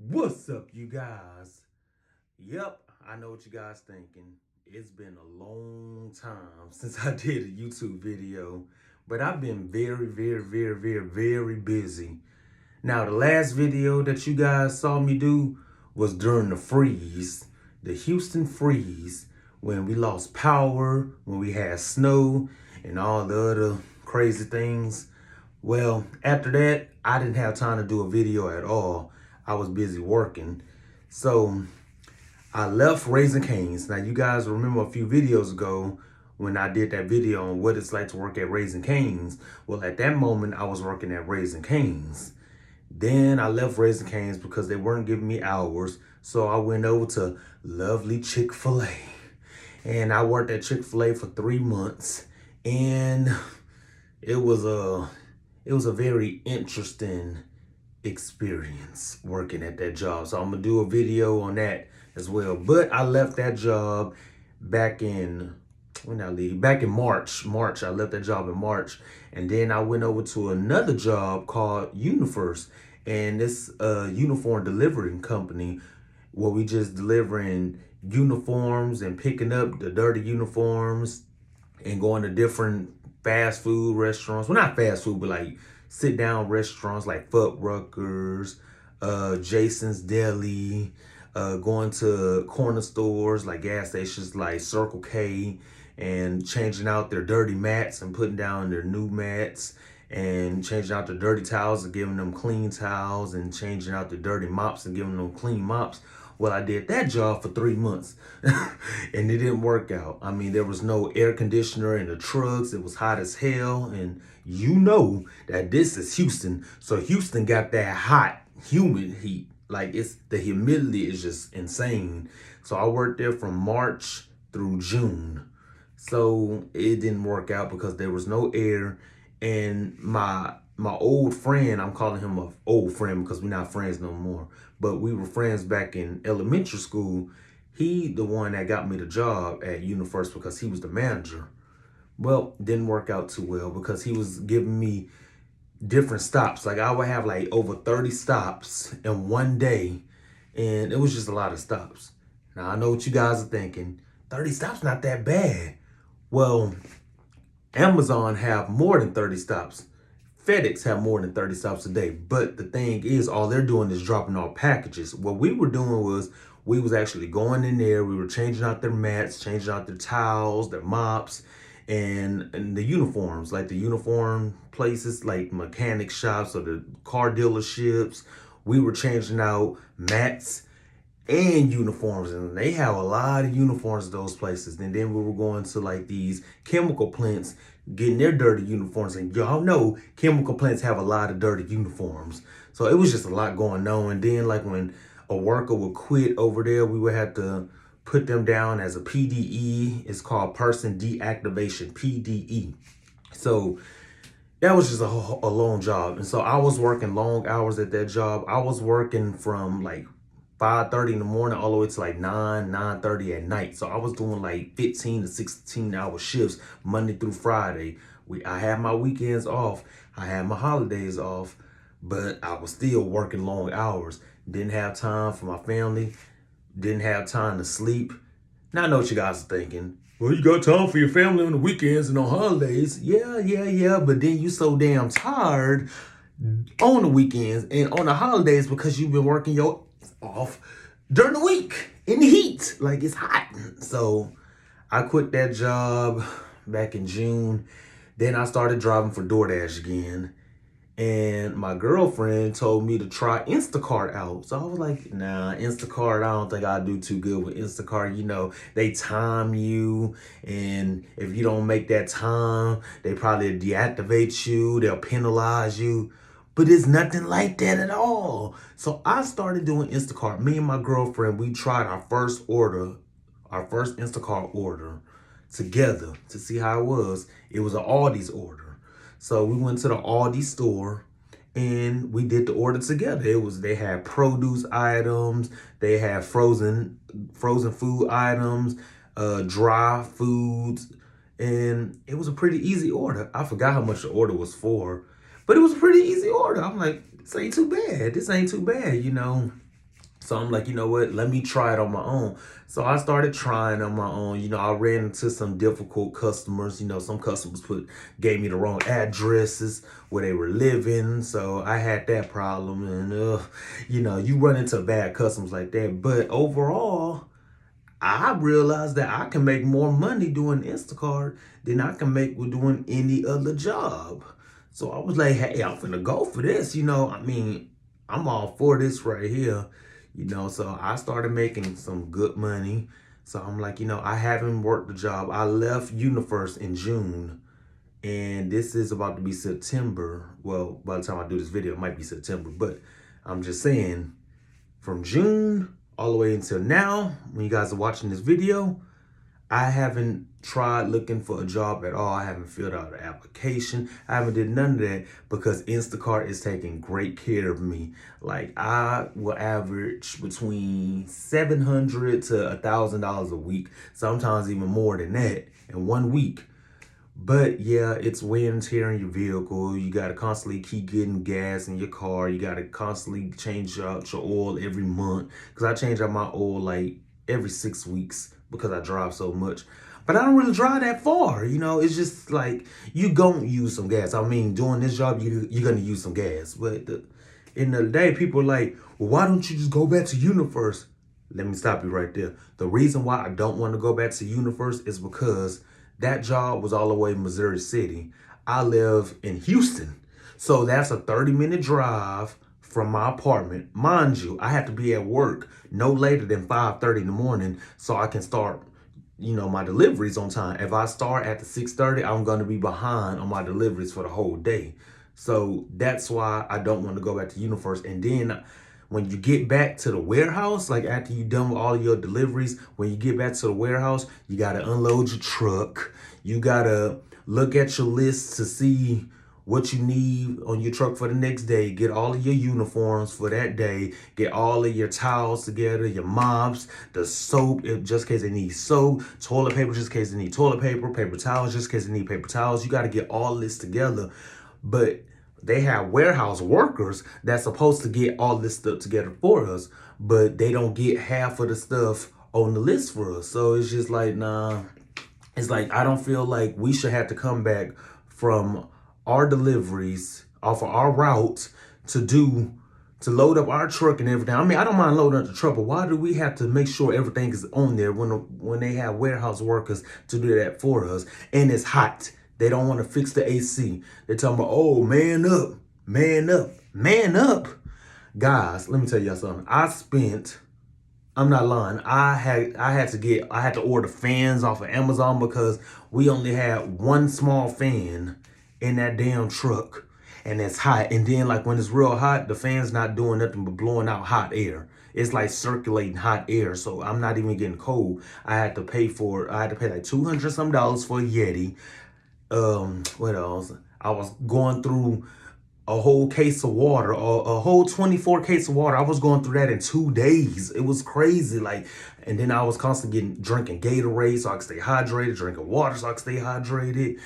What's up, you guys? Yep, I know what you guys thinking. It's been a long time since I did a YouTube video, but I've been very busy. Now, the last video that you guys saw me do was during the freeze, the Houston freeze, when we lost power, when we had snow, and all the other crazy things. Well, after that, I didn't have time to do a video at all. I was busy working. So I left Raising Cane's. Now, you guys remember a few videos ago when I did that video on what it's like to work at Raising Cane's. Well, at that moment, I was working at Raising Cane's. Then I left Raising Cane's because they weren't giving me hours. So I went over to lovely Chick-fil-A. And I worked at Chick-fil-A for 3 months. And it was a very interesting experience working at that job. So I'm gonna do a video on that as well. But I left that job back in when I leave back in March. I left that job in March, and then I went over to another job called Universe, and it's a uniform delivering company where we just delivering uniforms and picking up the dirty uniforms and going to different fast food restaurants. Well, not fast food, but like sit down restaurants like Fuddruckers, Jason's Deli, going to corner stores like gas stations like Circle K and changing out their dirty mats and putting down their new mats and changing out the dirty towels and giving them clean towels and changing out the dirty mops and giving them clean mops. Well, I did that job for 3 months and it didn't work out. I mean, there was no air conditioner in the trucks. It was hot as hell. And you know that this is Houston. So Houston got that hot, humid heat. Like the humidity is just insane. So I worked there from March through June. So it didn't work out because there was no air. And my old friend, I'm calling him an old friend because we're not friends no more, but we were friends back in elementary school. He the one that got me the job at Universe because he was the manager. Well, didn't work out too well because he was giving me different stops. Like I would have like over 30 stops in one day, and it was just a lot of stops. Now I know what you guys are thinking. 30 stops not that bad. Well, Amazon have more than 30 stops. FedEx have more than 30 stops a day. But the thing is, all they're doing is dropping off packages. What we were doing was we was actually going in there. We were changing out their mats, changing out their towels, their mops, and the uniforms, like the uniform places, like mechanic shops or the car dealerships. We were changing out mats and uniforms, and they have a lot of uniforms at those places. And then we were going to like these chemical plants getting their dirty uniforms, and y'all know chemical plants have a lot of dirty uniforms. So it was just a lot going on. And then like when a worker would quit over there, we would have to put them down as a PDE. It's called person deactivation, PDE. So that was just a long job. And so I was working long hours at that job. I was working from like 5:30 in the morning all the way to like 9:30 at night. So I was doing like 15 to 16-hour shifts Monday through Friday. I had my weekends off. I had my holidays off, but I was still working long hours. Didn't have time for my family. Didn't have time to sleep. Now I know what you guys are thinking. Well, you got time for your family on the weekends and on holidays. Yeah. But then you so damn tired on the weekends and on the holidays because you've been working your ass off during the week in the heat. Like it's hot. So I quit that job back in June. Then I started driving for DoorDash again. And my girlfriend told me to try Instacart out. So I was like, nah, Instacart, I don't think I'll do too good with Instacart. You know, they time you. And if you don't make that time, they probably deactivate you. They'll penalize you. But it's nothing like that at all. So I started doing Instacart. Me and my girlfriend, we tried our first Instacart order together to see how it was. It was an Aldi's order. So we went to the Aldi store and we did the order together. They had produce items, they had frozen food items, dry foods, and it was a pretty easy order. I forgot how much the order was for, but it was a pretty easy order. I'm like, this ain't too bad. This ain't too bad, you know. So I'm like, you know what? Let me try it on my own. So I started trying on my own. You know, I ran into some difficult customers. You know, some customers gave me the wrong addresses where they were living. So I had that problem. And you know, you run into bad customers like that. But overall, I realized that I can make more money doing Instacart than I can make with doing any other job. So I was like, hey, I'm finna go for this. You know, I mean, I'm all for this right here. You know, so I started making some good money. So I'm like, you know, I haven't worked the job. I left UniFirst in June, and this is about to be September. Well, by the time I do this video, it might be September, but I'm just saying, from June all the way until now, when you guys are watching this video, I haven't tried looking for a job at all. I haven't filled out an application. I haven't did none of that because Instacart is taking great care of me. Like, I will average between $700 to $1,000 a week, sometimes even more than that in 1 week. But yeah, it's wear and tear in your vehicle. You got to constantly keep getting gas in your car. You got to constantly change out your oil every month. Because I change out my oil like every 6 weeks because I drive so much. But I don't really drive that far. You know, it's just like you going to use some gas. I mean, doing this job, you're going to use some gas. But end of the day, people are like, well, why don't you just go back to UniFirst? Let me stop you right there. The reason why I don't want to go back to UniFirst is because that job was all the way in Missouri City. I live in Houston. So that's a 30-minute drive from my apartment. Mind you, I have to be at work no later than 5:30 in the morning so I can start, you know, my deliveries on time. If I start at the 6:30, I'm going to be behind on my deliveries for the whole day. So that's why I don't want to go back to UniFirst. And then when you get back to the warehouse, like after you're done with all of your deliveries, when you get back to the warehouse, you got to unload your truck. You got to look at your list to see what you need on your truck for the next day. Get all of your uniforms for that day. Get all of your towels together, your mops, the soap, just in case they need soap, toilet paper, just in case they need toilet paper, paper towels, just in case they need paper towels. You got to get all this together. But they have warehouse workers that's supposed to get all this stuff together for us, but they don't get half of the stuff on the list for us. So it's just like, nah. It's like, I don't feel like we should have to come back from our deliveries off of our route to load up our truck and everything. I mean, I don't mind loading up the truck, but why do we have to make sure everything is on there when they have warehouse workers to do that for us? And it's hot. They don't want to fix the AC. They're talking about, oh, man up, man up, man up. Guys, let me tell y'all something. I'm not lying. I had to order fans off of Amazon because we only had one small fan in that damn truck, and it's hot. And then like when it's real hot, the fan's not doing nothing but blowing out hot air. It's like circulating hot air, so I'm not even getting cold. I had to pay like $200 some for a Yeti. What else? I was going through a whole case of water, a whole 24 case of water. I was going through that in 2 days. It was crazy. Like, and then I was constantly drinking Gatorade so I could stay hydrated, drinking water so I could stay hydrated.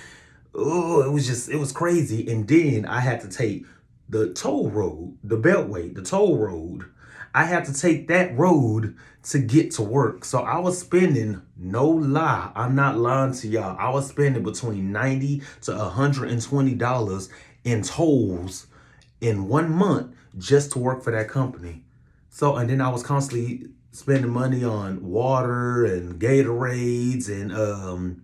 Oh, it was crazy. And then I had to take the toll road, the Beltway, the toll road. I had to take that road to get to work. So I was spending, no lie, I'm not lying to y'all, I was spending between $90 to $120 in tolls in 1 month just to work for that company. So, and then I was constantly spending money on water and Gatorades and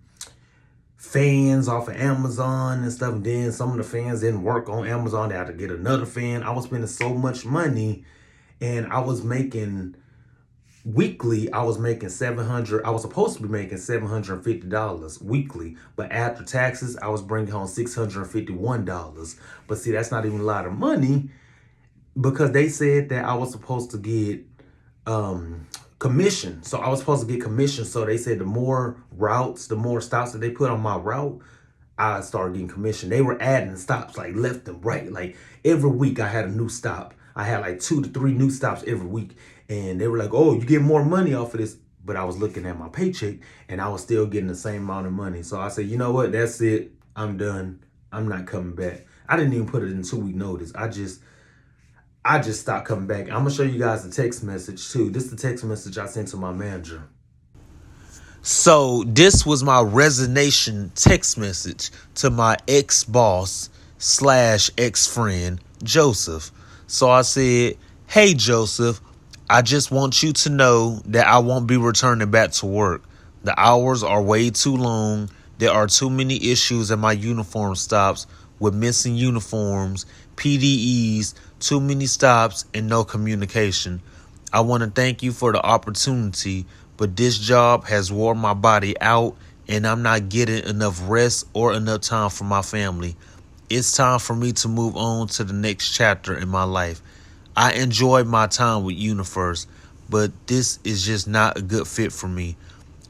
fans off of Amazon and stuff. And then some of the fans didn't work on Amazon. They had to get another fan. I was spending so much money, and I was making weekly, I was making $700. I was supposed to be making $750 weekly, but after taxes, I was bringing home $651. But see, that's not even a lot of money because they said that I was supposed to get commission. So I was supposed to get commission. So they said the more routes, the more stops that they put on my route, I started getting commission. They were adding stops like left and right. Like every week I had a new stop. I had like 2 to 3 new stops every week. And they were like, oh, you get more money off of this. But I was looking at my paycheck and I was still getting the same amount of money. So I said, you know what? That's it. I'm done. I'm not coming back. I didn't even put it in 2-week notice. I just stopped coming back. I'm gonna show you guys the text message too. This is the text message I sent to my manager. So this was my resignation text message to my ex-boss / ex-friend, Joseph. So I said, "Hey, Joseph, I just want you to know that I won't be returning back to work. The hours are way too long. There are too many issues at my uniform stops with missing uniforms, PDEs, too many stops, and no communication. I want to thank you for the opportunity, but this job has worn my body out and I'm not getting enough rest or enough time for my family. It's time for me to move on to the next chapter in my life. I enjoyed my time with Universe, but this is just not a good fit for me.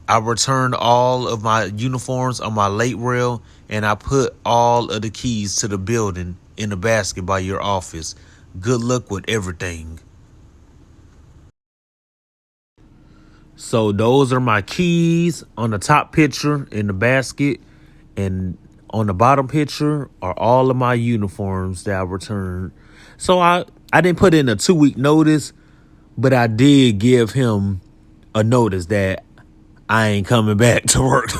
I returned all of my uniforms on my late rail, and I put all of the keys to the building in a basket by your office. Good luck with everything." So those are my keys on the top picture in the basket, and on the bottom picture are all of my uniforms that I returned. So I didn't put in a 2-week notice, but I did give him a notice that I ain't coming back to work.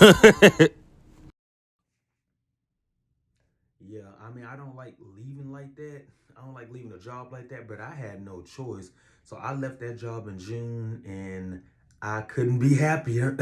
Yeah, I mean, I don't like leaving like that. I don't like leaving a job like that, but I had no choice. So I left that job in June and I couldn't be happier.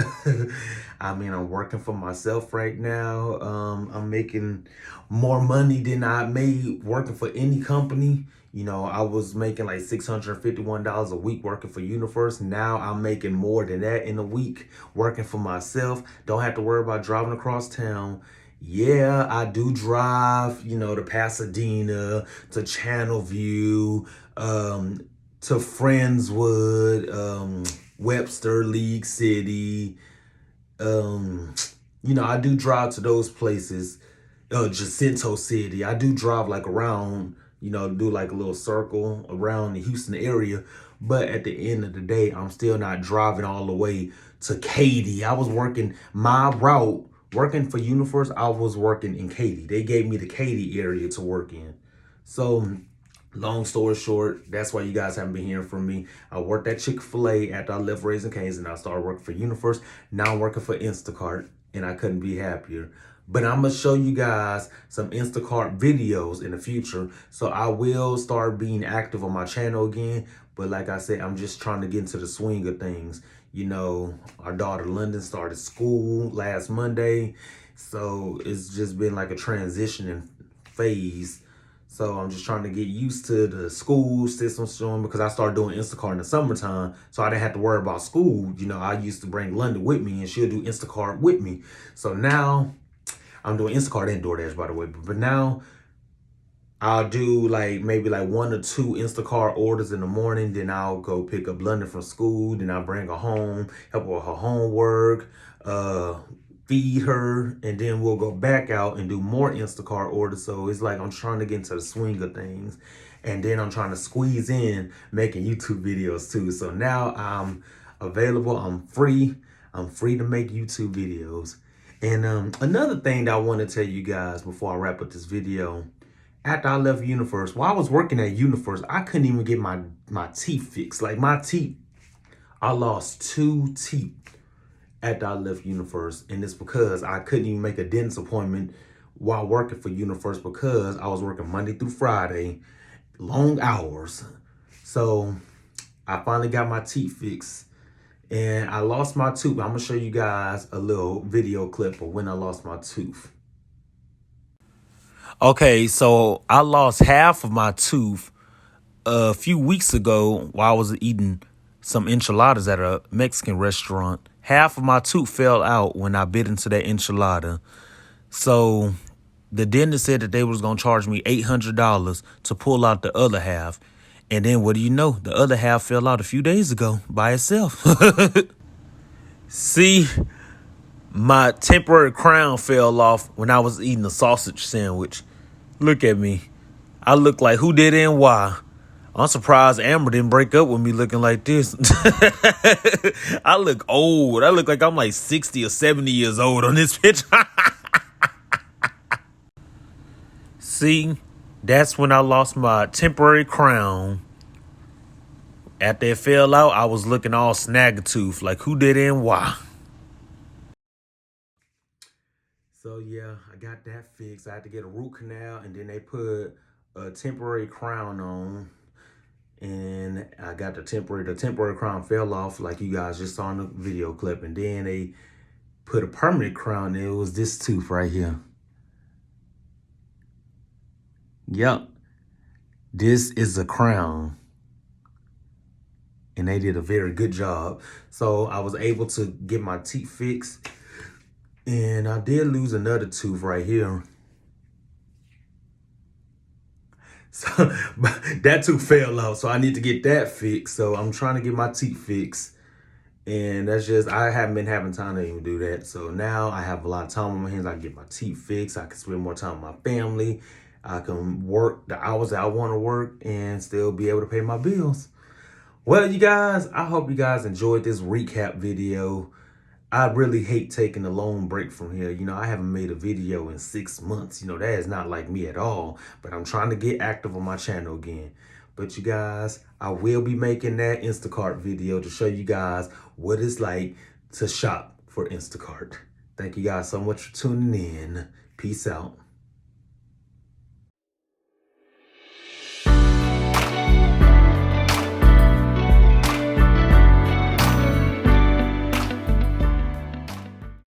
I mean, I'm working for myself right now. I'm making more money than I made working for any company. You know, I was making like $651 a week working for Universe. Now I'm making more than that in a week working for myself. Don't have to worry about driving across town. Yeah, I do drive, to Pasadena, to Channelview, to Friendswood, Webster, League City. Um, I do drive to those places. Jacinto City. I do drive like around, do like a little circle around the Houston area. But at the end of the day, I'm still not driving all the way to Katy. I was working my route, working for Universe. I was working in Katy. They gave me the Katy area to work in. So long story short, that's why you guys haven't been hearing from me. I worked at Chick-fil-A after I left Raising Cane's, and I started working for Universe. Now I'm working for Instacart, and I couldn't be happier. But I'm going to show you guys some Instacart videos in the future. So I will start being active on my channel again. But like I said, I'm just trying to get into the swing of things. Our daughter London started school last Monday. So it's just been like a transitioning phase. So I'm just trying to get used to the school system soon, because I started doing Instacart in the summertime. So I didn't have to worry about school. I used to bring London with me and she'll do Instacart with me. So now I'm doing Instacart and DoorDash, by the way. But now I'll do maybe 1 or 2 Instacart orders in the morning. Then I'll go pick up London from school. Then I'll bring her home, help her with her homework, feed her, and then we'll go back out and do more Instacart orders. So it's like I'm trying to get into the swing of things. And then I'm trying to squeeze in making YouTube videos too. So now I'm available. I'm free. I'm free to make YouTube videos. And another thing that I want to tell you guys before I wrap up this video, after I left Universe, while I was working at Universe, I couldn't even get my teeth fixed. Like my teeth, I lost 2 teeth after I left Universe. And it's because I couldn't even make a dentist appointment while working for Universe, because I was working Monday through Friday, long hours. So I finally got my teeth fixed. And I lost my tooth. I'm going to show you guys a little video clip of when I lost my tooth. Okay, so I lost half of my tooth a few weeks ago while I was eating some enchiladas at a Mexican restaurant. Half of my tooth fell out when I bit into that enchilada. So the dentist said that they was going to charge me $800 to pull out the other half. And then what do you know? The other half fell out a few days ago by itself. See, my temporary crown fell off when I was eating a sausage sandwich. Look at me. I look like who did it and why. I'm surprised Amber didn't break up with me looking like this. I look old. I look like I'm like 60 or 70 years old on this picture. See, that's when I lost my temporary crown. After it fell out, I was looking all snagger-tooth, like who did it and why. So yeah, I got that fixed. I had to get a root canal, and then they put a temporary crown on. And I got the temporary crown fell off, like you guys just saw in the video clip. And then they put a permanent crown. It was this tooth right here. Yep, this is a crown. And they did a very good job. So I was able to get my teeth fixed. And I did lose another tooth right here. So that tooth fell out. So I need to get that fixed. So I'm trying to get my teeth fixed. And that's just, I haven't been having time to even do that. So now I have a lot of time on my hands. I can get my teeth fixed. I can spend more time with my family. I can work the hours that I want to work and still be able to pay my bills. Well, you guys, I hope you guys enjoyed this recap video. I really hate taking a long break from here. You know, I haven't made a video in 6 months. You know, that is not like me at all. But I'm trying to get active on my channel again. But you guys, I will be making that Instacart video to show you guys what it's like to shop for Instacart. Thank you guys so much for tuning in. Peace out.